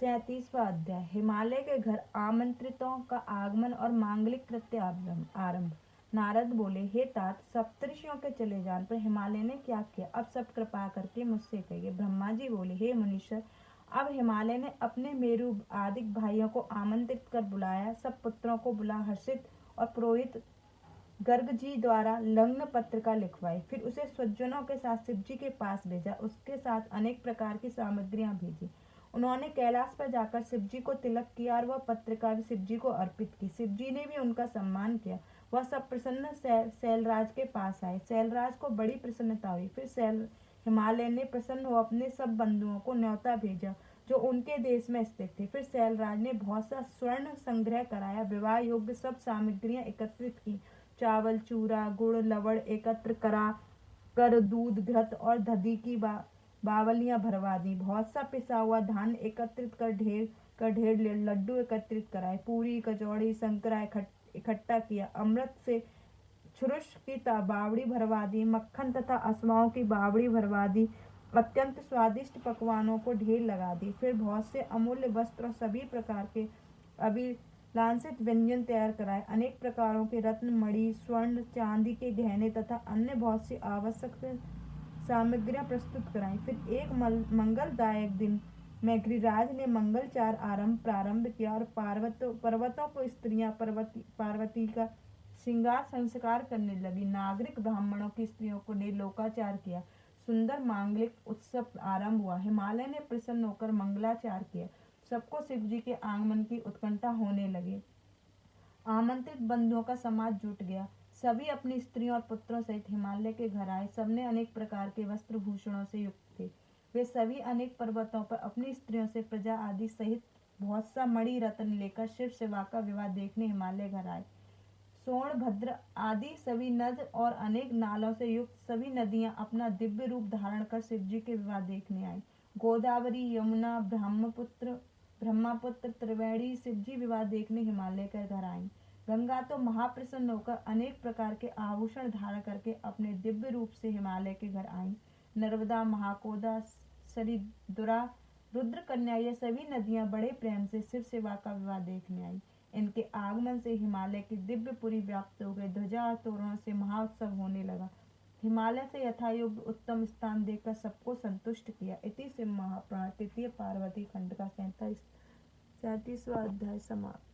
37वां अध्याय। हिमालय के घर आमंत्रितों का आगमन और मांगलिक कृत्य आरंभ। नारद बोले, हे तात, सप्तर्षियों के चले जाने पर हिमालय ने क्या किया, अब सब कृपा करके मुझसे कहिए। ब्रह्मा जी बोले, हे मुनीश्वर, अब हिमालय ने अपने मेरु आदि भाइयों को आमंत्रित कर बुलाया। सब पुत्रों को बुला हर्षित और पुरोहित गर्ग जी द्वारा लग्न पत्रिका लिखवाई। फिर उसे स्वजनों के साथ शिव जी के पास भेजा। उसके साथ अनेक प्रकार की सामग्रियां भेजी। उन्होंने कैलाश पर जाकर शिव जी को तिलक किया और वह पत्रिका भी शिव जी को अर्पित की। शिव जी ने भी उनका सम्मान किया। वह सब प्रसन्न शैलराज के पास आए। शैलराज को बड़ी प्रसन्नता हुई। फिर हिमालय ने प्रसन्न हो अपने सब बंधुओं को न्योता भेजा जो उनके देश में स्थित थे। फिर शैलराज ने बहुत सा स्वर्ण संग्रह कराया। विवाह योग्य सब सामग्रियां एकत्रित की। चावल, चूरा, गुड़, लवण एकत्र कर दूध, घृत और दधी की बावलियां भरवा दी। बहुत सा पिसा हुआ धान एकत्रित कर ढेर लड्डू एकत्रित कराए। पूरी, कचौड़ी, संकरा इकट्ठा किया। अमृत से छुरुष की बावड़ी भरवा दी। मक्खन तथा असमाओं की बावड़ी भरवा दी। अत्यंत स्वादिष्ट पकवानों को ढेर लगा दी। फिर बहुत से अमूल्य वस्त्र और सभी प्रकार के अभिलाषित व्यंजन तैयार कराए। अनेक प्रकारों के रत्न, मणि, स्वर्ण, चांदी के गहने तथा अन्य बहुत सी आवश्यक सामग्रियां प्रस्तुत कराई। फिर एक मंगलदायक दिन में गिरिराज ने मंगलचार प्रारंभ किया और पर्वतों को स्त्रियां पार्वती का श्रृंगार संस्कार करने लगी। नागरिक ब्राह्मणों की स्त्रियों ने लोकाचार किया। सुंदर मांगलिक उत्सव आरंभ हुआ। हिमालय ने प्रसन्न होकर मंगलाचार किया। सबको शिव जी के आगमन की उत्कंठा होने लगी। आमंत्रित बंधुओं का समाज जुट गया। सभी अपनी स्त्रियों और पुत्रों सहित हिमालय के घर आए। सबने अनेक प्रकार के वस्त्र भूषणों से युक्त थे। वे सभी अनेक पर्वतों पर अपनी स्त्रियों से प्रजा आदि सहित बहुत सा मणि रत्न लेकर शिव सेवा का विवाह देखने हिमालय घर आए। सोनभद्र आदि सभी नद और अनेक नालों से युक्त सभी नदियां अपना दिव्य रूप धारण कर शिव जी के विवाह देखने आई। गोदावरी, यमुना, ब्रह्मपुत्र, त्रिवेणी शिवजी विवाह देखने हिमालय के घर आई। गंगा तो महाप्रसन्न होकर अनेक प्रकार के आभूषण धारण करके अपने दिव्य रूप से हिमालय के घर आई। नर्मदा, महाकोदा, सरिद्रा, रुद्र कन्या ये सभी नदियां बड़े प्रेम से शिव सेवा का विवाह देखने आई। इनके आगमन से हिमालय की दिव्यपुरी व्याप्त हो गई। ध्वजा और तोरणों से महाउत्सव होने लगा। हिमालय से यथायोग्य उत्तम स्थान देकर सबको संतुष्ट किया। इति से महापुराण तृतीय पार्वती खंड का 37वां अध्याय समाप्त।